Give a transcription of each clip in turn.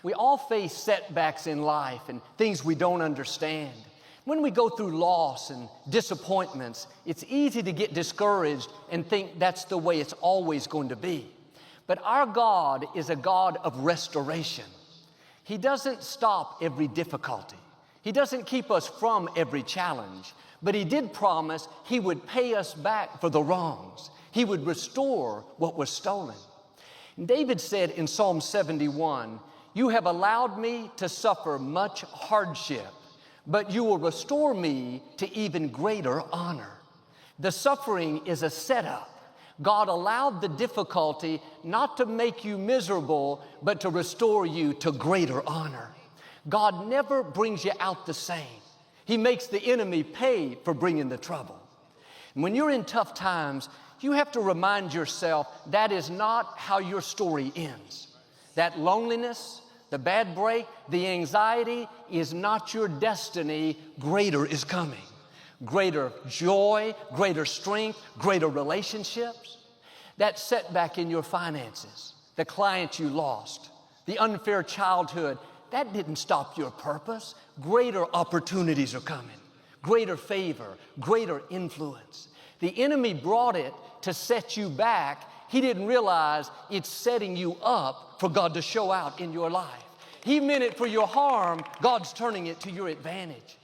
We all face setbacks in life and things we don't understand. When we go through loss and disappointments, it's easy to get discouraged and think that's the way it's always going to be. But our God is a God of restoration. He doesn't stop every difficulty. He doesn't keep us from every challenge. But He did promise He would pay us back for the wrongs. He would restore what was stolen. And David said in Psalm 71, "You have allowed me to suffer much hardship, but you will restore me to even greater honor." The suffering is a setup. God allowed the difficulty not to make you miserable, but to restore you to greater honor. God never brings you out the same. He makes the enemy pay for bringing the trouble. And when you're in tough times, you have to remind yourself that is not how your story ends. That loneliness, the bad break, the anxiety is not your destiny. Greater is coming. Greater joy, greater strength, greater relationships. That setback in your finances, the client you lost, the unfair childhood, that didn't stop your purpose. Greater opportunities are coming. Greater favor, greater influence. The enemy brought it to set you back. He didn't realize it's setting you up for God to show out in your life. He meant it for your harm. God's turning it to your advantage.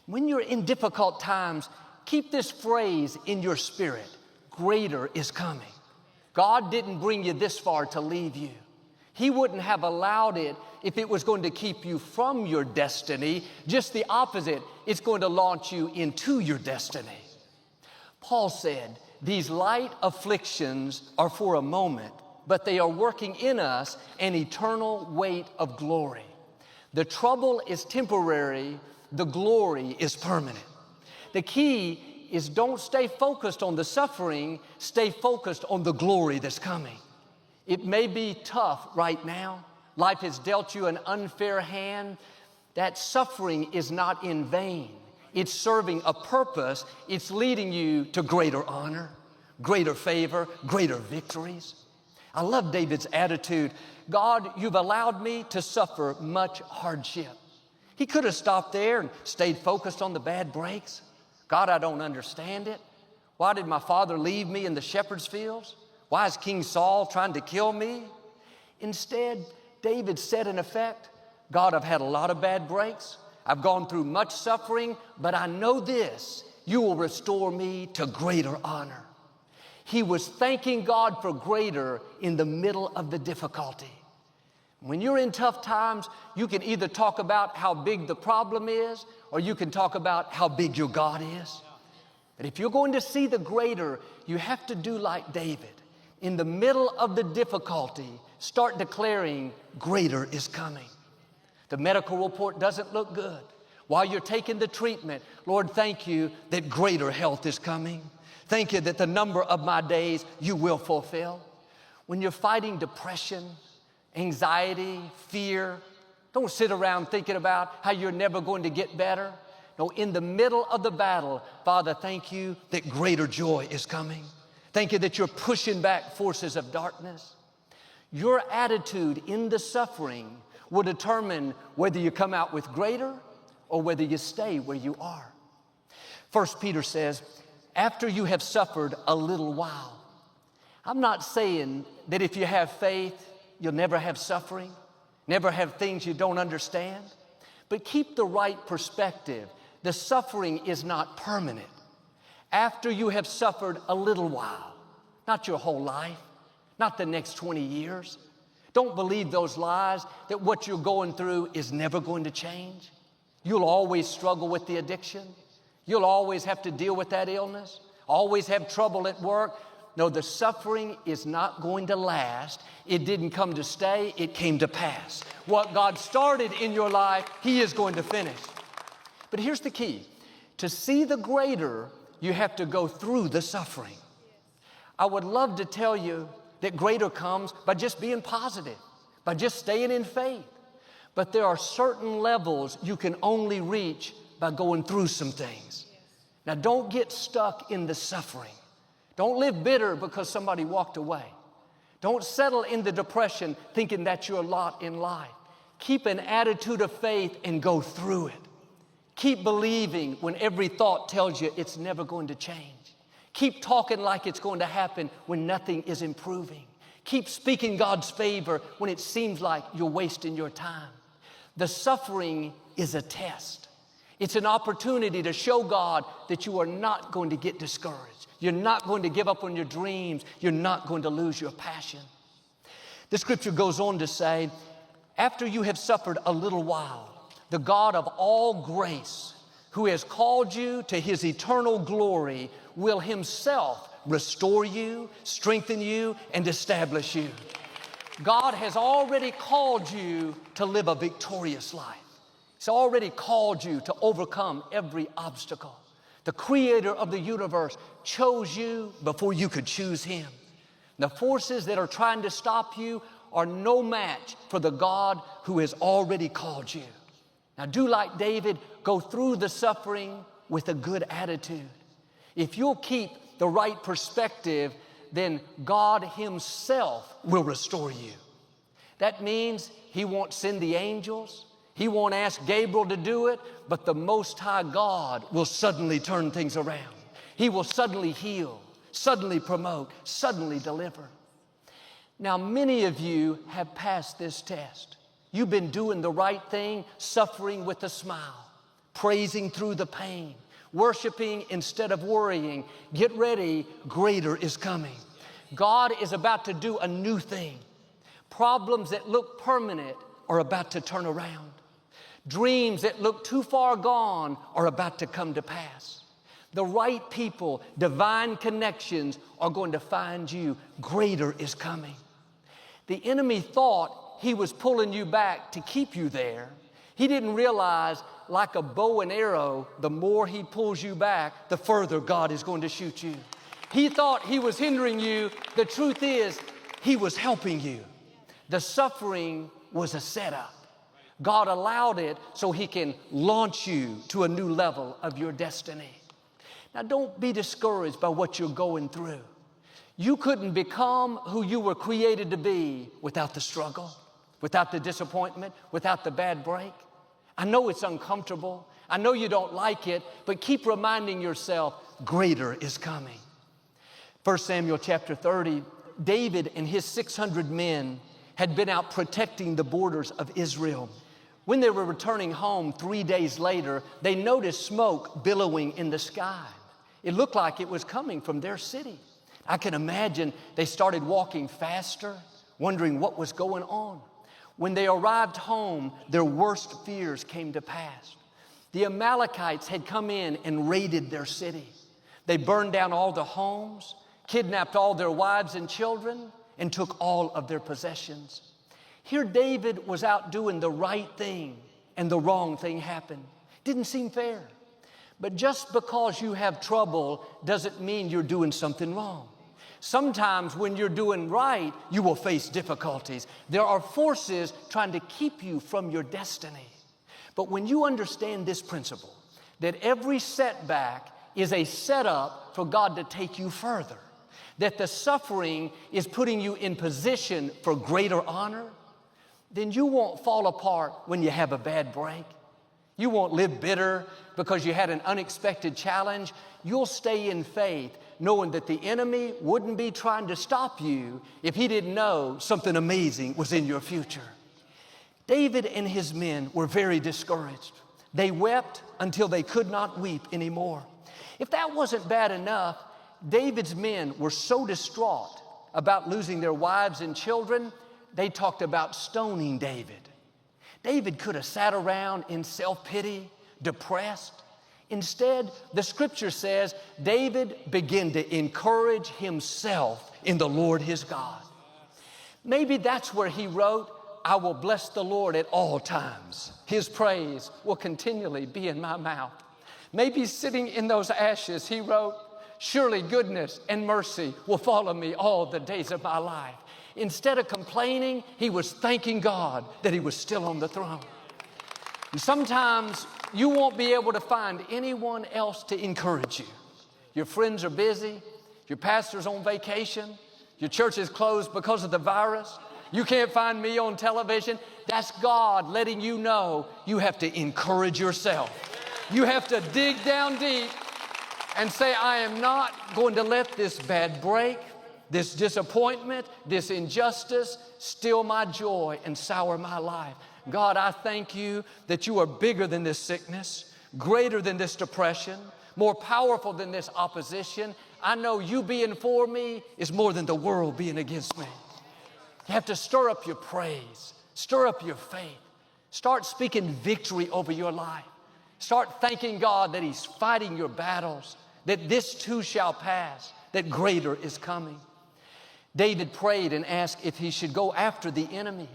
When you're in difficult times, keep this phrase in your spirit. Greater is coming. God didn't bring you this far to leave you. He wouldn't have allowed it if it was going to keep you from your destiny. Just the opposite, it's going to launch you into your destiny. Paul said, "These light afflictions are for a moment, but they are working in us an eternal weight of glory." The trouble is temporary, the glory is permanent. The key is don't stay focused on the suffering, stay focused on the glory that's coming. It may be tough right now. Life has dealt you an unfair hand. That suffering is not in vain. It's serving a purpose. It's leading you to greater honor, greater favor, greater victories. I love David's attitude. God, you've allowed me to suffer much hardship. He could have stopped there and stayed focused on the bad breaks. God, I don't understand it. Why did my father leave me in the shepherd's fields? Why is King Saul trying to kill me? Instead, David said in effect, God, I've had a lot of bad breaks. I've gone through much suffering, but I know this, you will restore me to greater honor. He was thanking God for greater in the middle of the difficulty. When you're in tough times, you can either talk about how big the problem is, or you can talk about how big your God is. But if you're going to see the greater, you have to do like David. In the middle of the difficulty, start declaring, greater is coming. The medical report doesn't look good. While you're taking the treatment, Lord, thank you that greater health is coming. Thank you that the number of my days you will fulfill. When you're fighting depression, anxiety, fear, don't sit around thinking about how you're never going to get better. No, in the middle of the battle, Father, thank you that greater joy is coming. Thank you that you're pushing back forces of darkness. Your attitude in the suffering will determine whether you come out with greater or whether you stay where you are. 1 Peter says, after you have suffered a little while. I'm not saying that if you have faith, you'll never have suffering, never have things you don't understand. But keep the right perspective. The suffering is not permanent. After you have suffered a little while, not your whole life, not the next 20 years. Don't believe those lies that what you're going through is never going to change. You'll always struggle with the addiction. You'll always have to deal with that illness, always have trouble at work. No, the suffering is not going to last. It didn't come to stay, it came to pass. What God started in your life, He is going to finish. But here's the key. To see the greater, you have to go through the suffering. I would love to tell you that greater comes by just being positive, by just staying in faith. But there are certain levels you can only reach by going through some things. Now, don't get stuck in the suffering. Don't live bitter because somebody walked away. Don't settle in the depression thinking that's your lot in life. Keep an attitude of faith and go through it. Keep believing when every thought tells you it's never going to change. Keep talking like it's going to happen when nothing is improving. Keep speaking God's favor when it seems like you're wasting your time. The suffering is a test. It's an opportunity to show God that you are not going to get discouraged. You're not going to give up on your dreams. You're not going to lose your passion. The scripture goes on to say, after you have suffered a little while, the God of all grace, who has called you to his eternal glory, will himself restore you, strengthen you, and establish you. God has already called you to live a victorious life. He's already called you to overcome every obstacle. The creator of the universe chose you before you could choose him. The forces that are trying to stop you are no match for the God who has already called you. Now, do like David, go through the suffering with a good attitude. If you'll keep the right perspective, then God himself will restore you. That means he won't send the angels. He won't ask Gabriel to do it, but the Most High God will suddenly turn things around. He will suddenly heal, suddenly promote, suddenly deliver. Now, many of you have passed this test. You've been doing the right thing, suffering with a smile, praising through the pain, worshiping instead of worrying. Get ready, greater is coming. God is about to do a new thing. Problems that look permanent are about to turn around. Dreams that look too far gone are about to come to pass. The right people, divine connections are going to find you. Greater is coming. The enemy thought he was pulling you back to keep you there. He didn't realize, like a bow and arrow, the more he pulls you back, the further God is going to shoot you. He thought he was hindering you. The truth is, he was helping you. The suffering was a setup. God allowed it so he can launch you to a new level of your destiny. Now, don't be discouraged by what you're going through. You couldn't become who you were created to be without the struggle, without the disappointment, without the bad break. I know it's uncomfortable. I know you don't like it, but keep reminding yourself, greater is coming. 1 Samuel chapter 30, David and his 600 men had been out protecting the borders of Israel. When they were returning home 3 days later, they noticed smoke billowing in the sky. It looked like it was coming from their city. I can imagine they started walking faster, wondering what was going on. When they arrived home, their worst fears came to pass. The Amalekites had come in and raided their city. They burned down all the homes, kidnapped all their wives and children, and took all of their possessions. Here David was out doing the right thing, and the wrong thing happened. Didn't seem fair. But just because you have trouble doesn't mean you're doing something wrong. Sometimes when you're doing right, you will face difficulties. There are forces trying to keep you from your destiny. But when you understand this principle, that every setback is a setup for God to take you further, that the suffering is putting you in position for greater honor, then you won't fall apart when you have a bad break. You won't live bitter because you had an unexpected challenge. You'll stay in faith, knowing that the enemy wouldn't be trying to stop you if he didn't know something amazing was in your future. David and his men were very discouraged. They wept until they could not weep anymore. If that wasn't bad enough, David's men were so distraught about losing their wives and children, they talked about stoning David. David could have sat around in self-pity, depressed. Instead, the scripture says David began to encourage himself in the Lord his God. Maybe that's where he wrote, I will bless the Lord at all times. His praise will continually be in my mouth. Maybe sitting in those ashes, he wrote, surely goodness and mercy will follow me all the days of my life. Instead of complaining, he was thanking God that he was still on the throne. And sometimes you won't be able to find anyone else to encourage you. Your friends are busy. Your pastor's on vacation. Your church is closed because of the virus. You can't find me on television. That's God letting you know you have to encourage yourself. You have to dig down deep and say, I am not going to let this bad break, this disappointment, this injustice steal my joy and sour my life. God, I thank you that you are bigger than this sickness, greater than this depression, more powerful than this opposition. I know you being for me is more than the world being against me. You have to stir up your praise, stir up your faith. Start speaking victory over your life. Start thanking God that He's fighting your battles, that this too shall pass, that greater is coming. David prayed and asked if he should go after the enemy.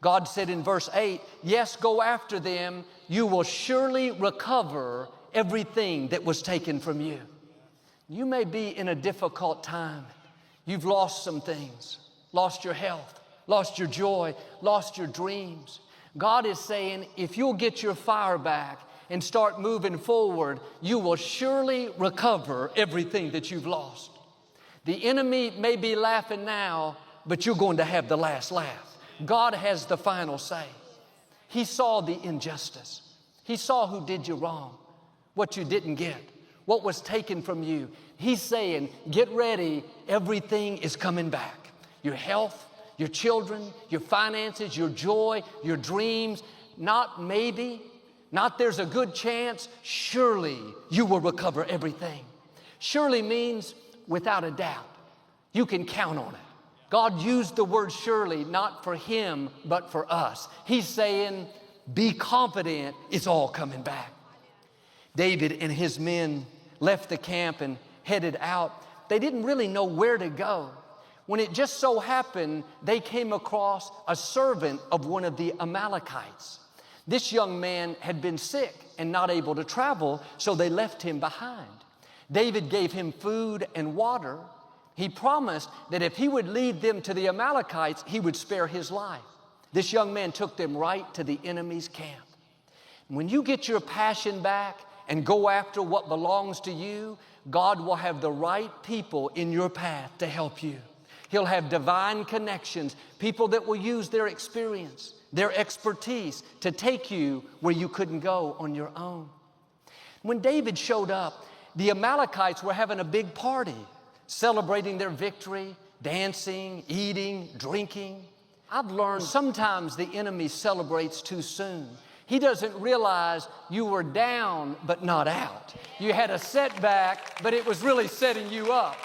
God said in verse 8, yes, go after them. You will surely recover everything that was taken from you. You may be in a difficult time. You've lost some things, lost your health, lost your joy, lost your dreams. God is saying, if you'll get your fire back and start moving forward, you will surely recover everything that you've lost. The enemy may be laughing now, but you're going to have the last laugh. God has the final say. He saw the injustice. He saw who did you wrong, what you didn't get, what was taken from you. He's saying, get ready, everything is coming back. Your health, your children, your finances, your joy, your dreams, not maybe, not there's a good chance, surely you will recover everything. Surely means without a doubt. You can count on it. God used the word surely not for him, but for us. He's saying, be confident it's all coming back. David and his men left the camp and headed out. They didn't really know where to go. When it just so happened, they came across a servant of one of the Amalekites. This young man had been sick and not able to travel, so they left him behind. David gave him food and water. He promised that if he would lead them to the Amalekites, he would spare his life. This young man took them right to the enemy's camp. When you get your passion back and go after what belongs to you, God will have the right people in your path to help you. He'll have divine connections, people that will use their experience, their expertise to take you where you couldn't go on your own. When David showed up, the Amalekites were having a big party, celebrating their victory, dancing, eating, drinking. I've learned sometimes the enemy celebrates too soon. He doesn't realize you were down but not out. You had a setback, but it was really setting you up.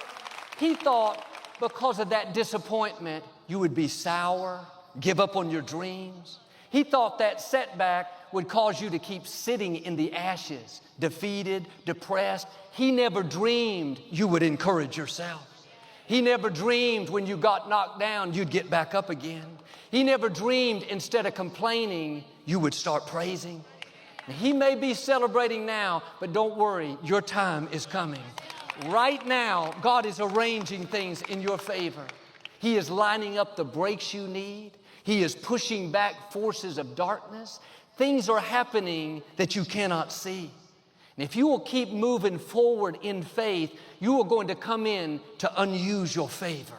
He thought because of that disappointment, you would be sour, give up on your dreams. He thought that setback would cause you to keep sitting in the ashes, defeated, depressed. He never dreamed you would encourage yourself. He never dreamed when you got knocked down, you'd get back up again. He never dreamed instead of complaining, you would start praising. He may be celebrating now, but don't worry, your time is coming. Right now, God is arranging things in your favor. He is lining up the breaks you need. He is pushing back forces of darkness. Things are happening that you cannot see. And if you will keep moving forward in faith, you are going to come in to unusual favor.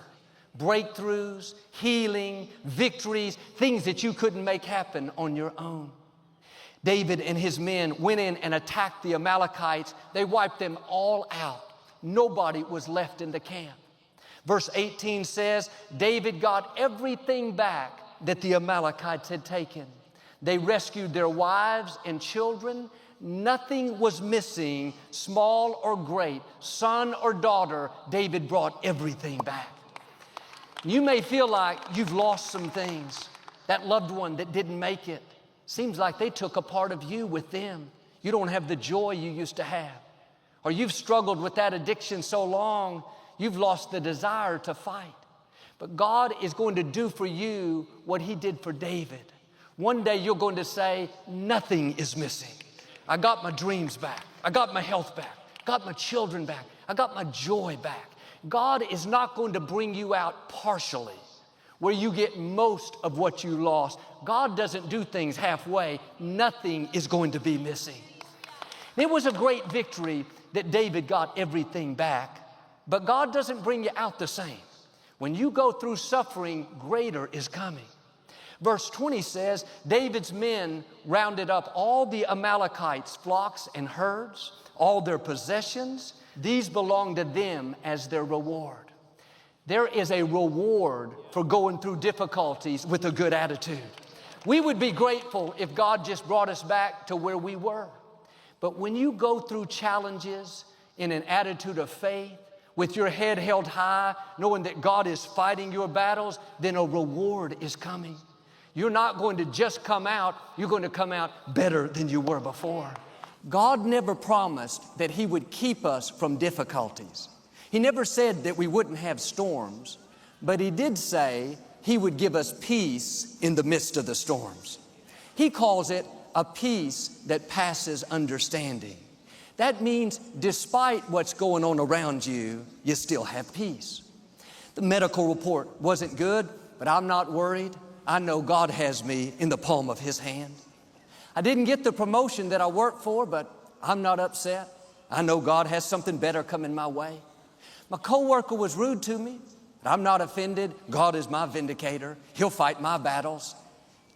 Breakthroughs, healing, victories, things that you couldn't make happen on your own. David and his men went in and attacked the Amalekites. They wiped them all out. Nobody was left in the camp. Verse 18 says, David got everything back that the Amalekites had taken. They rescued their wives and children. Nothing was missing, small or great, son or daughter. David brought everything back. You may feel like you've lost some things. That loved one that didn't make it, seems like they took a part of you with them. You don't have the joy you used to have. Or you've struggled with that addiction so long, you've lost the desire to fight. But God is going to do for you what He did for David. One day you're going to say, nothing is missing. I got my dreams back. I got my health back. Got my children back. I got my joy back. God is not going to bring you out partially, where you get most of what you lost. God doesn't do things halfway. Nothing is going to be missing. It was a great victory that David got everything back, but God doesn't bring you out the same. When you go through suffering, greater is coming. Verse 20 says, David's men rounded up all the Amalekites' flocks and herds, all their possessions. These belonged to them as their reward. There is a reward for going through difficulties with a good attitude. We would be grateful if God just brought us back to where we were. But when you go through challenges in an attitude of faith, with your head held high, knowing that God is fighting your battles, then a reward is coming. You're not going to just come out, you're going to come out better than you were before. God never promised that He would keep us from difficulties. He never said that we wouldn't have storms, but He did say He would give us peace in the midst of the storms. He calls it a peace that passes understanding. That means despite what's going on around you, you still have peace. The medical report wasn't good, but I'm not worried. I know God has me in the palm of His hand. I didn't get the promotion that I worked for, but I'm not upset. I know God has something better coming my way. My coworker was rude to me, but I'm not offended. God is my vindicator. He'll fight my battles.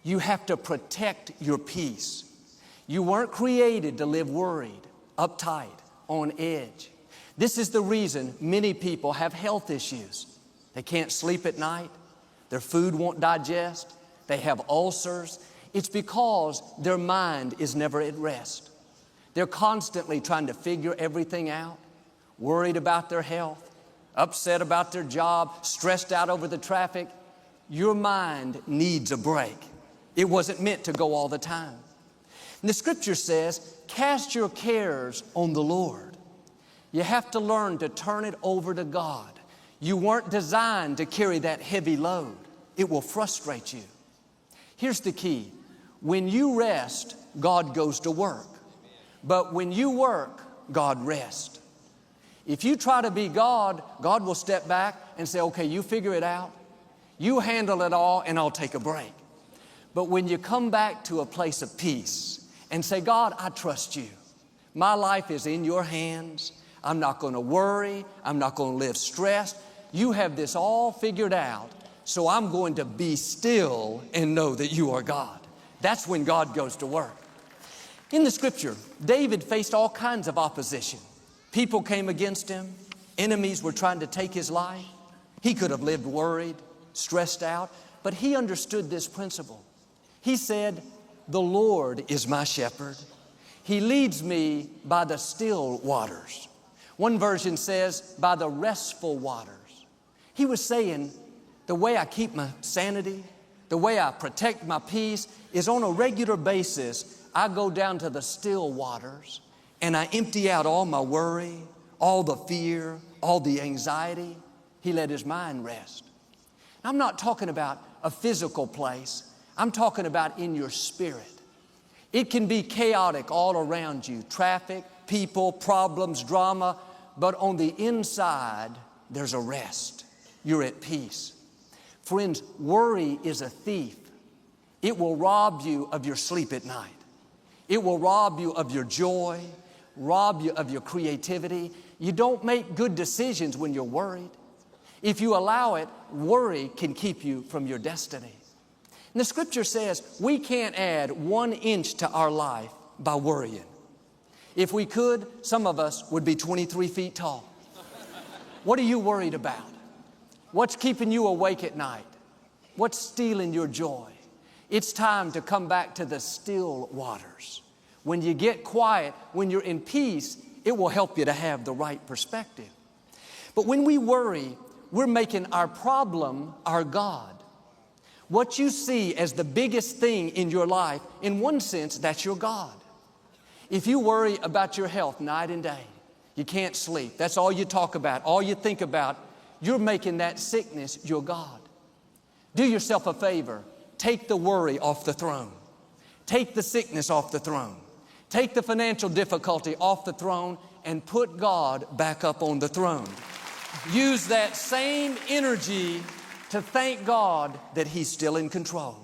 You have to protect your peace. You weren't created to live worried, uptight, on edge. This is the reason many people have health issues. They can't sleep at night. Their food won't digest. They have ulcers. It's because their mind is never at rest. They're constantly trying to figure everything out, worried about their health, upset about their job, stressed out over the traffic. Your mind needs a break. It wasn't meant to go all the time. And the scripture says, cast your cares on the Lord. You have to learn to turn it over to God. You weren't designed to carry that heavy load. It will frustrate you. Here's the key. When you rest, God goes to work. But when you work, God rests. If you try to be God, God will step back and say, okay, you figure it out. You handle it all and I'll take a break. But when you come back to a place of peace and say, God, I trust you. My life is in your hands. I'm not going to worry. I'm not going to live stressed. You have this all figured out. So I'm going to be still and know that you are God. That's when God goes to work. In the scripture, David faced all kinds of opposition. People came against him. Enemies were trying to take his life. He could have lived worried, stressed out, but he understood this principle. He said, the Lord is my shepherd. He leads me by the still waters. One version says, by the restful waters. He was saying, the way I keep my sanity, the way I protect my peace is on a regular basis, I go down to the still waters and I empty out all my worry, all the fear, all the anxiety. He let his mind rest. I'm not talking about a physical place. I'm talking about in your spirit. It can be chaotic all around you, traffic, people, problems, drama, but on the inside, there's a rest. You're at peace. Friends, worry is a thief. It will rob you of your sleep at night. It will rob you of your joy, rob you of your creativity. You don't make good decisions when you're worried. If you allow it, worry can keep you from your destiny. And the scripture says we can't add 1 inch to our life by worrying. If we could, some of us would be 23 feet tall. What are you worried about? What's keeping you awake at night? What's stealing your joy? It's time to come back to the still waters. When you get quiet, when you're in peace, it will help you to have the right perspective. But when we worry, we're making our problem our God. What you see as the biggest thing in your life, in one sense, that's your God. If you worry about your health night and day, you can't sleep, that's all you talk about, all you think about, you're making that sickness your God. Do yourself a favor. Take the worry off the throne. Take the sickness off the throne. Take the financial difficulty off the throne and put God back up on the throne. Use that same energy to thank God that He's still in control.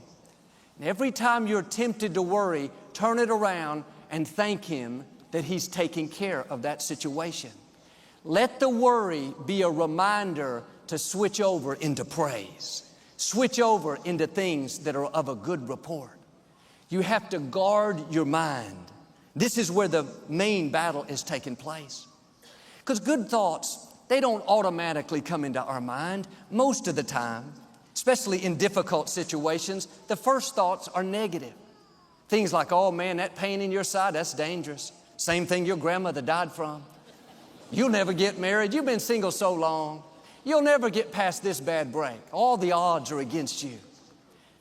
And every time you're tempted to worry, turn it around and thank Him that He's taking care of that situation. Let the worry be a reminder to switch over into praise. Switch over into things that are of a good report. You have to guard your mind. This is where the main battle is taking place. Because good thoughts, they don't automatically come into our mind. Most of the time, especially in difficult situations, the first thoughts are negative. Things like, oh man, that pain in your side, that's dangerous. Same thing your grandmother died from. You'll never get married. You've been single so long. You'll never get past this bad break. All the odds are against you.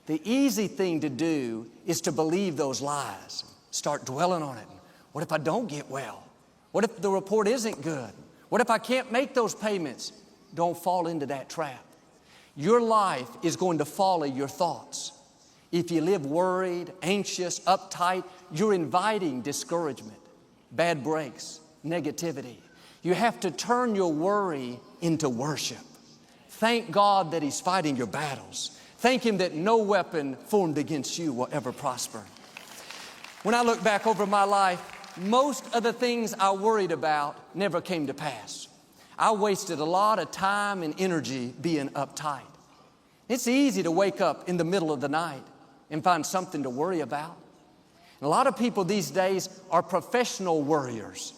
The easy thing to do is to believe those lies. Start dwelling on it. What if I don't get well? What if the report isn't good? What if I can't make those payments? Don't fall into that trap. Your life is going to follow your thoughts. If you live worried, anxious, uptight, you're inviting discouragement, bad breaks, negativity. You have to turn your worry into worship. Thank God that He's fighting your battles. Thank Him that no weapon formed against you will ever prosper. When I look back over my life, most of the things I worried about never came to pass. I wasted a lot of time and energy being uptight. It's easy to wake up in the middle of the night and find something to worry about. And a lot of people these days are professional worriers.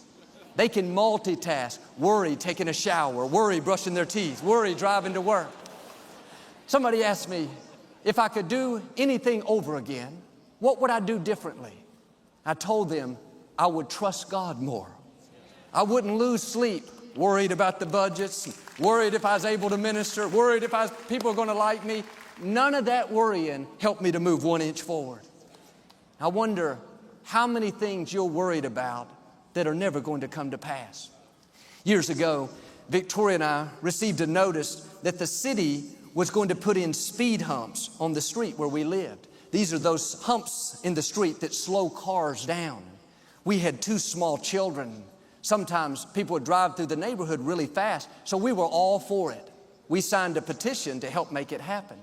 They can multitask, worry taking a shower, worry brushing their teeth, worry driving to work. Somebody asked me, if I could do anything over again, what would I do differently? I told them I would trust God more. I wouldn't lose sleep, worried about the budgets, worried if I was able to minister, worried if people are going to like me. None of that worrying helped me to move 1 inch forward. I wonder how many things you're worried about that are never going to come to pass. Years ago, Victoria and I received a notice that the city was going to put in speed humps on the street where we lived. These are those humps in the street that slow cars down. We had 2 small children. Sometimes people would drive through the neighborhood really fast, so we were all for it. We signed a petition to help make it happen.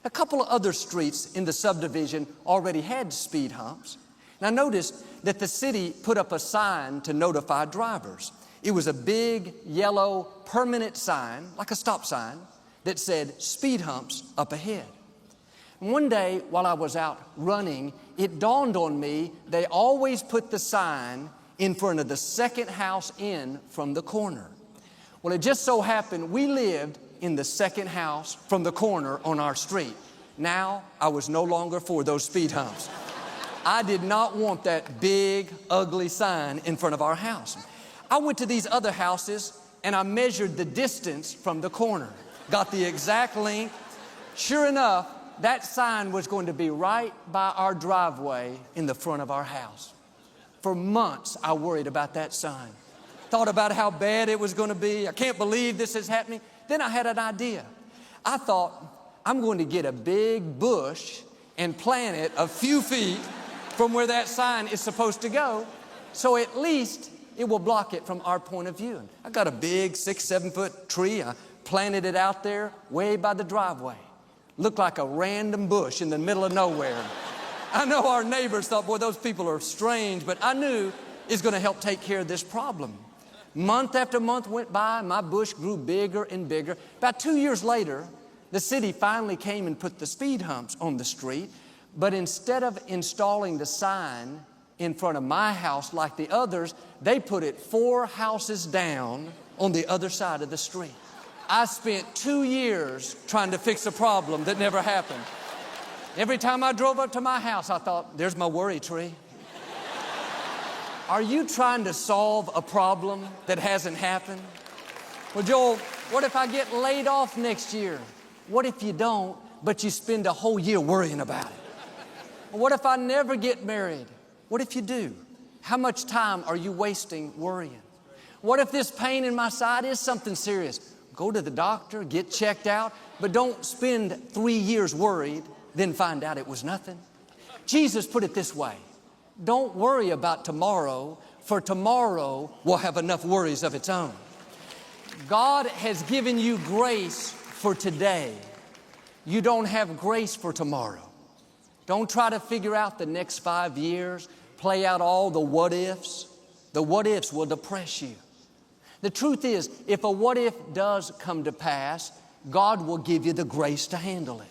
A couple of other streets in the subdivision already had speed humps. And I noticed that the city put up a sign to notify drivers. It was a big, yellow, permanent sign, like a stop sign, that said, speed humps up ahead. And one day, while I was out running, it dawned on me they always put the sign in front of the second house in from the corner. Well, it just so happened we lived in the second house from the corner on our street. Now, I was no longer for those speed humps. I did not want that big, ugly sign in front of our house. I went to these other houses and I measured the distance from the corner, got the exact length. Sure enough, that sign was going to be right by our driveway in the front of our house. For months, I worried about that sign. Thought about how bad it was going to be. I can't believe this is happening. Then I had an idea. I thought, I'm going to get a big bush and plant it a few feet from where that sign is supposed to go, so at least it will block it from our point of view. I got a big 6-7 foot tree. I planted it out there way by the driveway. Looked like a random bush in the middle of nowhere. I know our neighbors thought, boy, those people are strange, but I knew it's going to help take care of this problem. Month after month went by, my bush grew bigger and bigger. About 2 years later, the city finally came and put the speed humps on the street, but instead of installing the sign in front of my house like the others, they put it 4 houses down on the other side of the street. I spent 2 years trying to fix a problem that never happened. Every time I drove up to my house, I thought, there's my worry tree. Are you trying to solve a problem that hasn't happened? Well, Joel, what if I get laid off next year? What if you don't, but you spend a whole year worrying about it? What if I never get married? What if you do? How much time are you wasting worrying? What if this pain in my side is something serious? Go to the doctor, get checked out, but don't spend 3 years worried, then find out it was nothing. Jesus put it this way: don't worry about tomorrow, for tomorrow will have enough worries of its own. God has given you grace for today. You don't have grace for tomorrow. Don't try to figure out the next 5 years, play out all the what ifs. The what ifs will depress you. The truth is, if a what if does come to pass, God will give you the grace to handle it.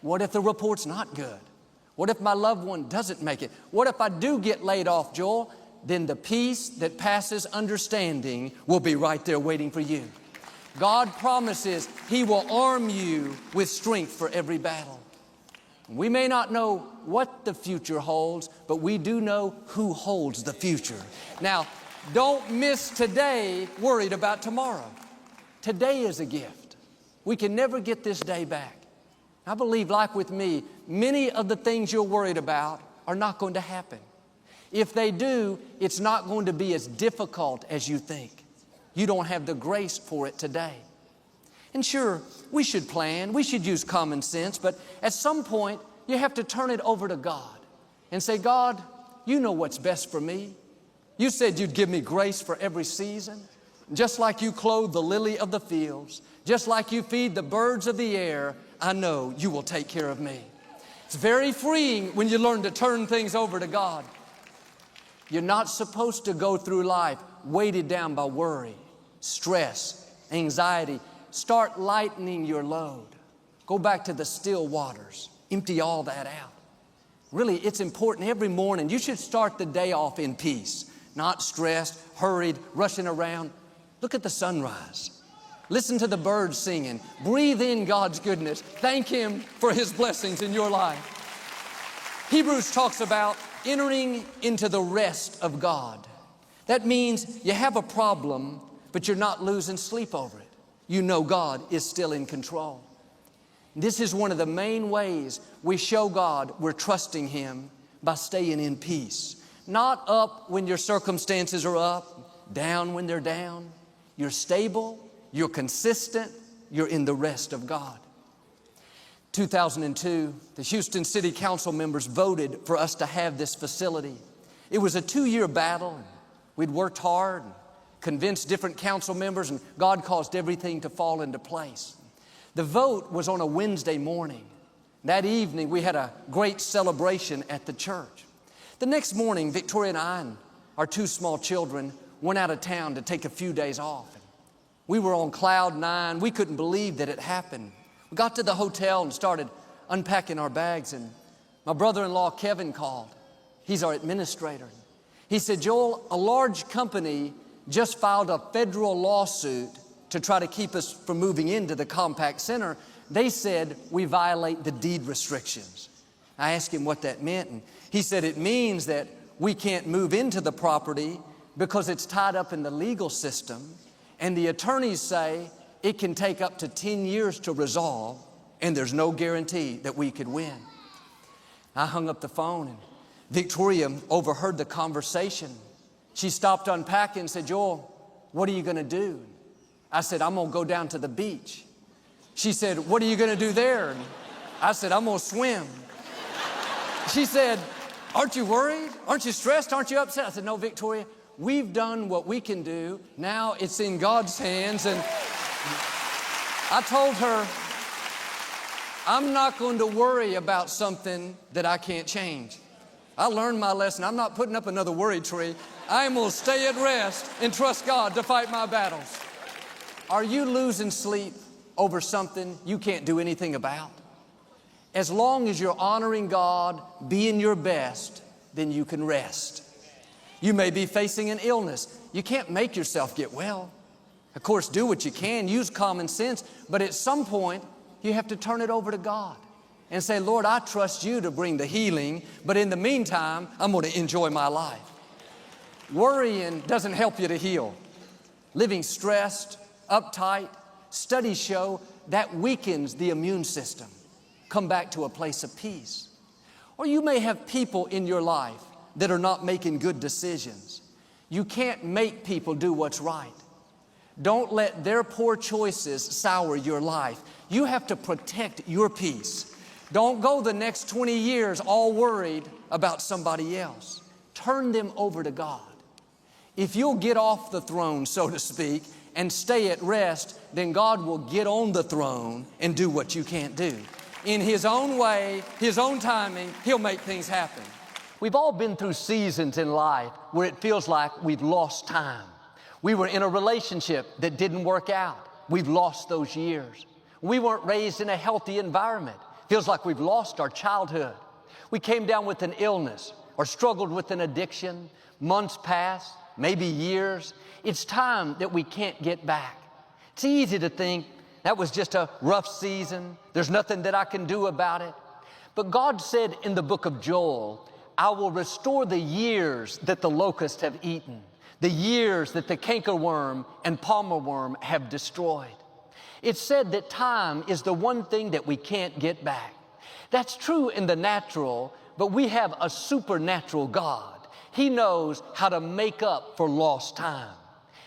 What if the report's not good? What if my loved one doesn't make it? What if I do get laid off, Joel? Then the peace that passes understanding will be right there waiting for you. God promises He will arm you with strength for every battle. We may not know what the future holds, but we do know who holds the future. Now, don't miss today worried about tomorrow. Today is a gift. We can never get this day back. I believe, like with me, many of the things you're worried about are not going to happen. If they do, it's not going to be as difficult as you think. You don't have the grace for it today. And sure, we should plan, we should use common sense, but at some point, you have to turn it over to God and say, God, you know what's best for me. You said you'd give me grace for every season. Just like you clothe the lily of the fields, just like you feed the birds of the air, I know you will take care of me. It's very freeing when you learn to turn things over to God. You're not supposed to go through life weighted down by worry, stress, anxiety. Start lightening your load. Go back to the still waters. Empty all that out. Really, it's important every morning. You should start the day off in peace, not stressed, hurried, rushing around. Look at the sunrise. Listen to the birds singing. Breathe in God's goodness. Thank Him for His blessings in your life. Hebrews talks about entering into the rest of God. That means you have a problem, but you're not losing sleep over it. You know God is still in control. This is one of the main ways we show God we're trusting Him, by staying in peace. Not up when your circumstances are up, down when they're down. You're stable, you're consistent, you're in the rest of God. 2002, the Houston City Council members voted for us to have this facility. It was a 2-year battle. We'd worked hard and convinced different council members, and God caused everything to fall into place. The vote was on a Wednesday morning. That evening, we had a great celebration at the church. The next morning, Victoria and I and our 2 small children went out of town to take a few days off. We were on cloud 9. We couldn't believe that it happened. We got to the hotel and started unpacking our bags, and my brother-in-law, Kevin, called. He's our administrator. He said, Joel, a large company just filed a federal lawsuit to try to keep us from moving into the Compact Center. They said we violate the deed restrictions. I asked him what that meant, and he said it means that we can't move into the property because it's tied up in the legal system, and the attorneys say it can take up to 10 years to resolve, and there's no guarantee that we could win. I hung up the phone, and Victoria overheard the conversation. She stopped unpacking and said, Joel, what are you going to do? I said, I'm going to go down to the beach. She said, what are you going to do there? And I said, I'm going to swim. She said, aren't you worried? Aren't you stressed? Aren't you upset? I said, no, Victoria, we've done what we can do. Now it's in God's hands. And I told her, I'm not going to worry about something that I can't change. I learned my lesson. I'm not putting up another worry tree. I'm going to stay at rest and trust God to fight my battles. Are you losing sleep over something you can't do anything about? As long as you're honoring God, being your best, then you can rest. You may be facing an illness. You can't make yourself get well. Of course, do what you can, use common sense, but at some point, you have to turn it over to God and say, Lord, I trust you to bring the healing, but in the meantime, I'm going to enjoy my life. Worrying doesn't help you to heal. Living stressed, uptight, studies show that weakens the immune system. Come back to a place of peace. Or you may have people in your life that are not making good decisions. You can't make people do what's right. Don't let their poor choices sour your life. You have to protect your peace. Don't go the next 20 years all worried about somebody else. Turn them over to God. If you'll get off the throne, so to speak, and stay at rest, then God will get on the throne and do what you can't do. In His own way, His own timing, He'll make things happen. We've all been through seasons in life where it feels like we've lost time. We were in a relationship that didn't work out. we've lost those years. We weren't raised in a healthy environment. Feels like we've lost our childhood. We came down with an illness or struggled with an addiction. Months pass, maybe years. It's time that we can't get back. It's easy to think that was just a rough season. There's nothing that I can do about it. But God said in the book of Joel, I will restore the years that the locusts have eaten, the years that the cankerworm and palmer worm have destroyed. It's said that time is the one thing that we can't get back. That's true in the natural, but we have a supernatural God. He knows how to make up for lost time.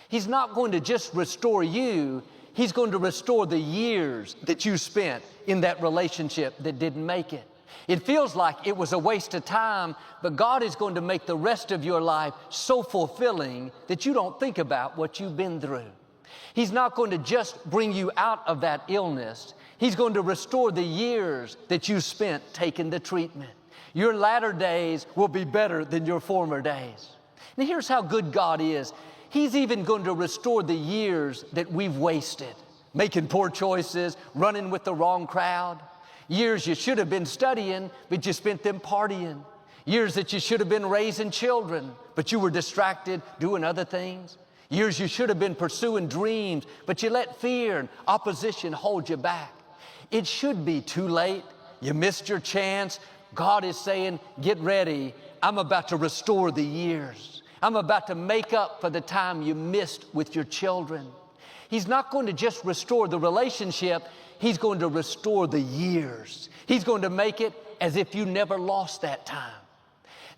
He's not going to just restore you. He's going to restore the years that you spent in that relationship that didn't make it. It feels like it was a waste of time, but God is going to make the rest of your life so fulfilling that you don't think about what you've been through. He's not going to just bring you out of that illness. He's going to restore the years that you spent taking the treatment. Your latter days will be better than your former days. And here's how good God is. He's even going to restore the years that we've wasted, making poor choices, running with the wrong crowd. Years you should have been studying, but you spent them partying. Years that you should have been raising children, but you were distracted doing other things. Years you should have been pursuing dreams, but you let fear and opposition hold you back. It should be too late. You missed your chance. God is saying, get ready. I'm about to restore the years. I'm about to make up for the time you missed with your children. He's not going to just restore the relationship. He's going to restore the years. He's going to make it as if you never lost that time.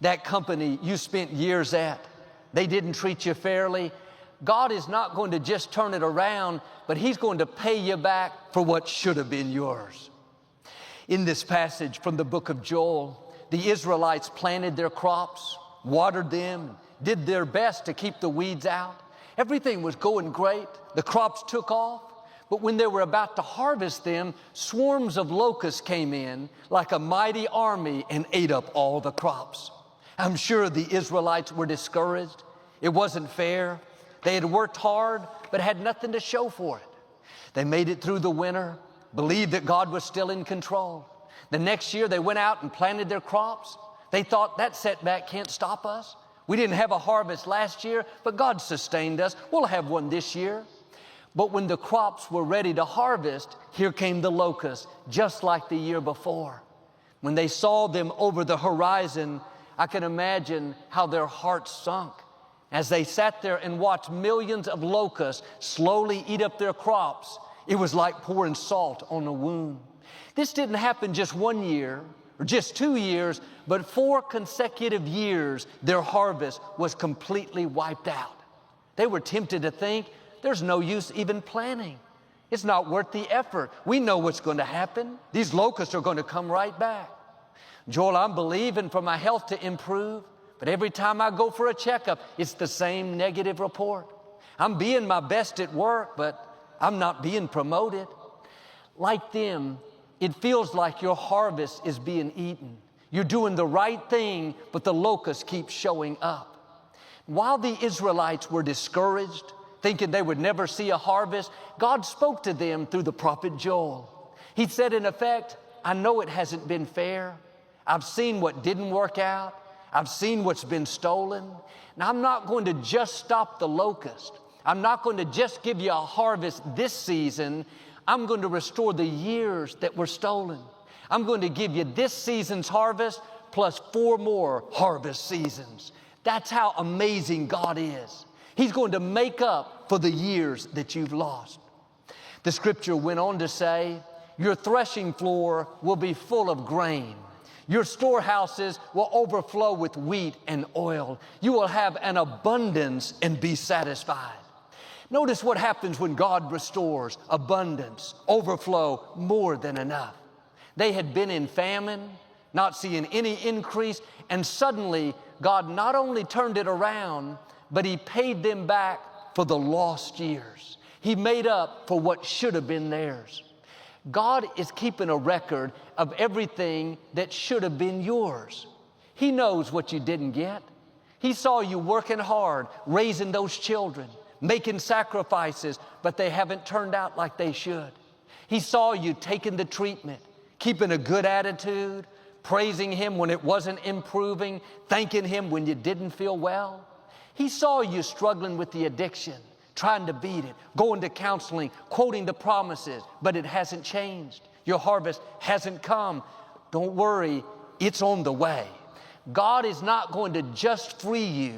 That company you spent years at, they didn't treat you fairly. God is not going to just turn it around, but He's going to pay you back for what should have been yours. In this passage from the book of Joel, the Israelites planted their crops, watered them, did their best to keep the weeds out. Everything was going great. The crops took off. But when they were about to harvest them, swarms of locusts came in like a mighty army and ate up all the crops. I'm sure the Israelites were discouraged. It wasn't fair. They had worked hard, but had nothing to show for it. They made it through the winter, believed that God was still in control. The next year, they went out and planted their crops. They thought, that setback can't stop us. We didn't have a harvest last year, but God sustained us. We'll have one this year. But when the crops were ready to harvest, here came the locusts, just like the year before. When they saw them over the horizon, I can imagine how their hearts sunk as they sat there and watched millions of locusts slowly eat up their crops. It was like pouring salt on a wound. This didn't happen just 1 year or just 2 years, but 4 consecutive years their harvest was completely wiped out. They were tempted to think, there's no use even planning. It's not worth the effort. We know what's going to happen. These locusts are going to come right back. Joel, I'm believing for my health to improve, but every time I go for a checkup, it's the same negative report. I'm being my best at work, but I'm not being promoted. Like them, it feels like your harvest is being eaten. You're doing the right thing, but the locusts keep showing up. While the Israelites were discouraged, thinking they would never see a harvest, God spoke to them through the prophet Joel. He said, in effect, I know it hasn't been fair. I've seen what didn't work out. I've seen what's been stolen. Now, I'm not going to just stop the locust. I'm not going to just give you a harvest this season. I'm going to restore the years that were stolen. I'm going to give you this season's harvest plus 4 more harvest seasons. That's how amazing God is. He's going to make up for the years that you've lost. The scripture went on to say, your threshing floor will be full of grain. Your storehouses will overflow with wheat and oil. You will have an abundance and be satisfied. Notice what happens when God restores abundance, overflow, more than enough. They had been in famine, not seeing any increase, and suddenly God not only turned it around, but He paid them back for the lost years. He made up for what should have been theirs. God is keeping a record of everything that should have been yours. He knows what you didn't get. He saw you working hard, raising those children, making sacrifices, but they haven't turned out like they should. He saw you taking the treatment, keeping a good attitude, praising Him when it wasn't improving, thanking Him when you didn't feel well. He saw you struggling with the addiction, trying to beat it, going to counseling, quoting the promises, but it hasn't changed. Your harvest hasn't come. Don't worry, it's on the way. God is not going to just free you,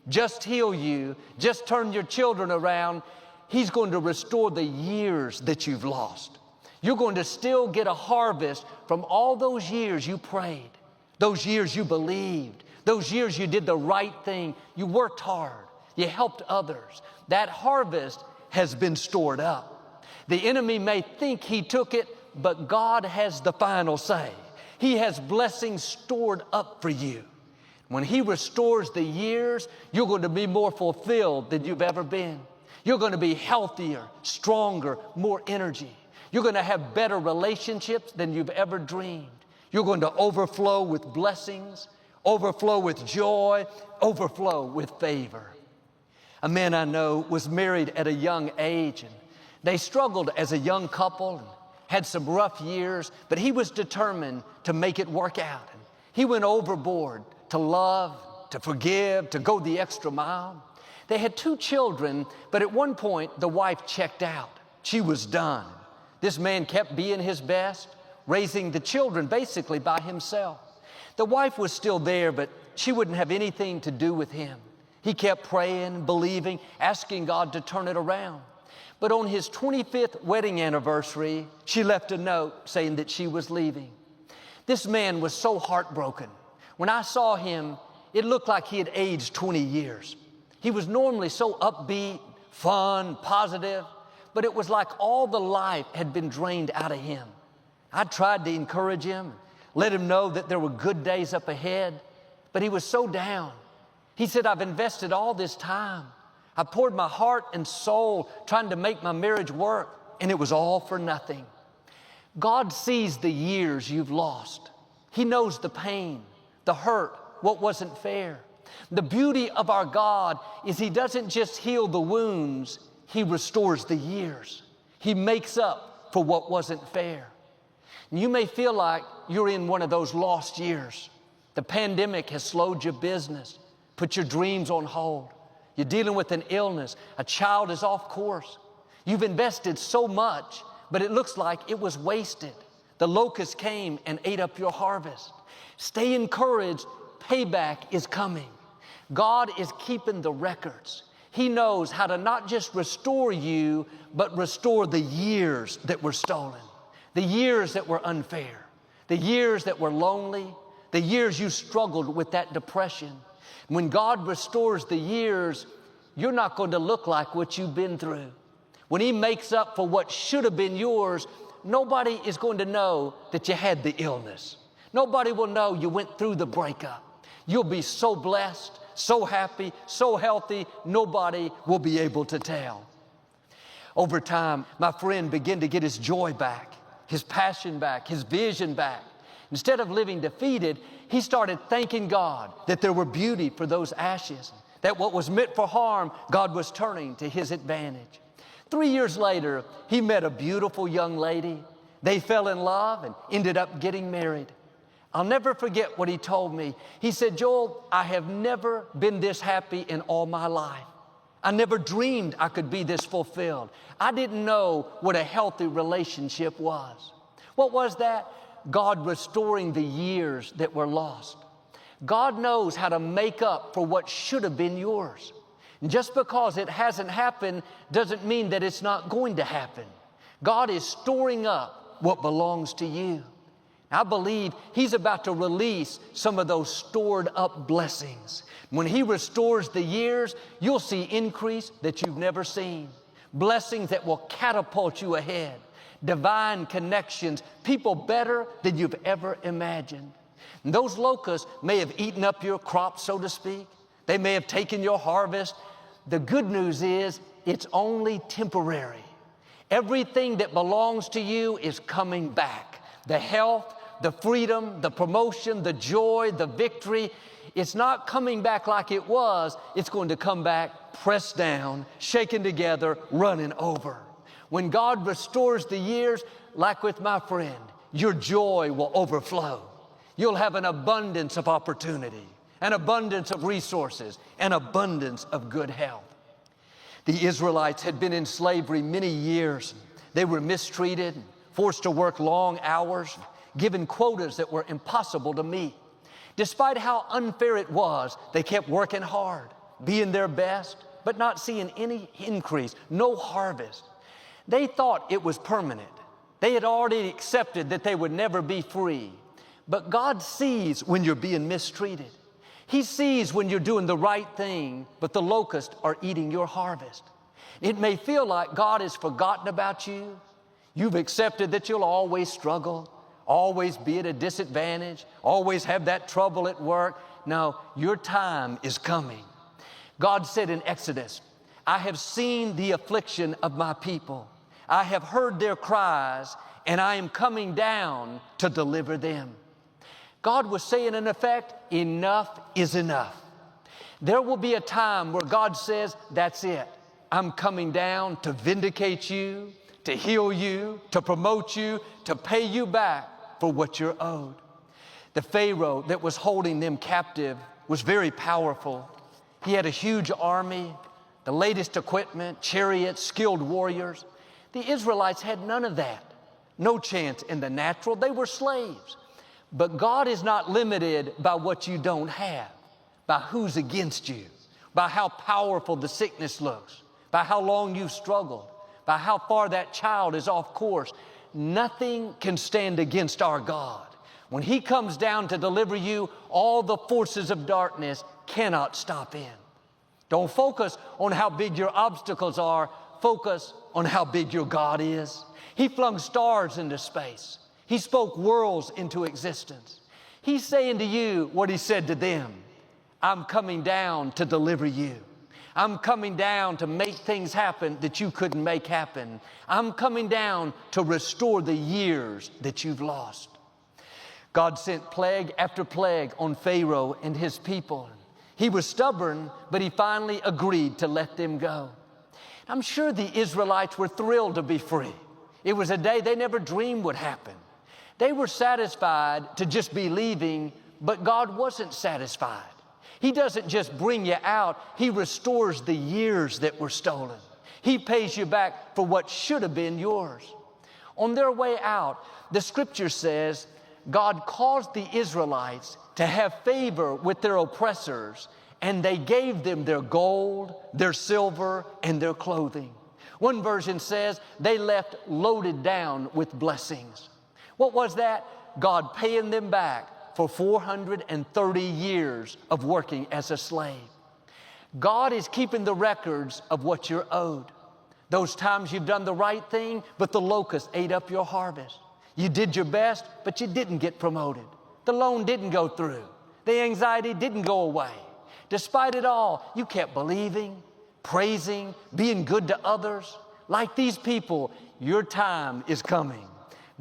just heal you, just turn your children around. He's going to restore the years that you've lost. You're going to still get a harvest from all those years you prayed, those years you believed, those years you did the right thing, you worked hard, you helped others. That harvest has been stored up. The enemy may think he took it, but God has the final say. He has blessings stored up for you. When He restores the years, you're going to be more fulfilled than you've ever been. You're going to be healthier, stronger, more energy. You're going to have better relationships than you've ever dreamed. You're going to overflow with blessings, overflow with joy, overflow with favor. A man I know was married at a young age, and they struggled as a young couple and had some rough years, but he was determined to make it work out. And he went overboard to love, to forgive, to go the extra mile. They had 2 children, but at one point the wife checked out. She was done. This man kept being his best, raising the children basically by himself. The wife was still there, but she wouldn't have anything to do with him. He kept praying, believing, asking God to turn it around. But on his 25th wedding anniversary, she left a note saying that she was leaving. This man was so heartbroken. When I saw him, it looked like he had aged 20 years. He was normally so upbeat, fun, positive, but it was like all the life had been drained out of him. I tried to encourage him, let him know that there were good days up ahead, but he was so down. He said, I've invested all this time. I poured my heart and soul trying to make my marriage work, and it was all for nothing. God sees the years you've lost. He knows the pain, the hurt, what wasn't fair. The beauty of our God is He doesn't just heal the wounds, He restores the years. He makes up for what wasn't fair. And you may feel like you're in one of those lost years. The pandemic has slowed your business, put your dreams on hold. You're dealing with an illness. A child is off course. You've invested so much, but it looks like it was wasted. The locusts came and ate up your harvest. Stay encouraged. Payback is coming. God is keeping the records. He knows how to not just restore you, but restore the years that were stolen, the years that were unfair, the years that were lonely, the years you struggled with that depression. When God restores the years, you're not going to look like what you've been through. When He makes up for what should have been yours, nobody is going to know that you had the illness. Nobody will know you went through the breakup. You'll be so blessed, so happy, so healthy, nobody will be able to tell. Over time, my friend began to get his joy back, his passion back, his vision back. Instead of living defeated, he started thanking God that there were beauty for those ashes, that what was meant for harm, God was turning to His advantage. 3 years later, he met a beautiful young lady. They fell in love and ended up getting married. I'll never forget what he told me. He said, Joel, I have never been this happy in all my life. I never dreamed I could be this fulfilled. I didn't know what a healthy relationship was. What was that? God restoring the years that were lost. God knows how to make up for what should have been yours. And just because it hasn't happened doesn't mean that it's not going to happen. God is storing up what belongs to you. I believe He's about to release some of those stored up blessings. When He restores the years, you'll see increase that you've never seen. Blessings that will catapult you ahead. Divine connections, people better than you've ever imagined. And those locusts may have eaten up your crop, so to speak. They may have taken your harvest. The good news is it's only temporary. Everything that belongs to you is coming back. The health, the freedom, the promotion, the joy, the victory, It's not coming back like it was. It's going to come back pressed down, shaken together, running over. When God restores the years, like with my friend, your joy will overflow. You'll have an abundance of opportunity, an abundance of resources, an abundance of good health. The Israelites had been in slavery many years. They were mistreated, forced to work long hours, given quotas that were impossible to meet. Despite how unfair it was, they kept working hard, being their best, but not seeing any increase, no harvest. They thought it was permanent. They had already accepted that they would never be free. But God sees when you're being mistreated. He sees when you're doing the right thing, but the locusts are eating your harvest. It may feel like God has forgotten about you. You've accepted that you'll always struggle, always be at a disadvantage, always have that trouble at work. No, your time is coming. God said in Exodus, I have seen the affliction of my people. I have heard their cries, and I am coming down to deliver them. God was saying, in effect, enough is enough. There will be a time where God says, that's it. I'm coming down to vindicate you, to heal you, to promote you, to pay you back for what you're owed. The Pharaoh that was holding them captive was very powerful. He had a huge army, the latest equipment, chariots, skilled warriors. The Israelites had none of that. No chance in the natural. They were slaves. But God is not limited by what you don't have, by who's against you, by how powerful the sickness looks, by how long you've struggled, by how far that child is off course. Nothing can stand against our God. When He comes down to deliver you, all the forces of darkness cannot stop Him. Don't focus on how big your obstacles are. Focus on how big your God is. He flung stars into space. He spoke worlds into existence. He's saying to you what He said to them. I'm coming down to deliver you. I'm coming down to make things happen that you couldn't make happen. I'm coming down to restore the years that you've lost. God sent plague after plague on Pharaoh and his people. He was stubborn, but he finally agreed to let them go. I'm sure the Israelites were thrilled to be free. It was a day they never dreamed would happen. They were satisfied to just be leaving, but God wasn't satisfied. He doesn't just bring you out, He restores the years that were stolen. He pays you back for what should have been yours. On their way out, the Scripture says, God caused the Israelites to have favor with their oppressors, and they gave them their gold, their silver, and their clothing. One version says they left loaded down with blessings. What was that? God paying them back for 430 years of working as a slave. God is keeping the records of what you're owed. Those times you've done the right thing, but the locust ate up your harvest. You did your best, but you didn't get promoted. The loan didn't go through. The anxiety didn't go away. Despite it all, you kept believing, praising, being good to others. Like these people, your time is coming.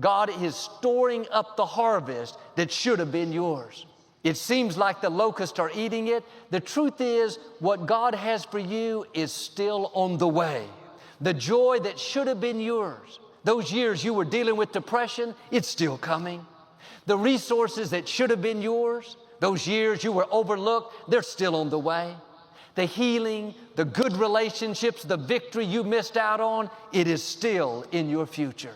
God is storing up the harvest that should have been yours. It seems like the locusts are eating it. The truth is, what God has for you is still on the way. The joy that should have been yours, those years you were dealing with depression, it's still coming. The resources that should have been yours, those years you were overlooked, they're still on the way. The healing, the good relationships, the victory you missed out on, it is still in your future.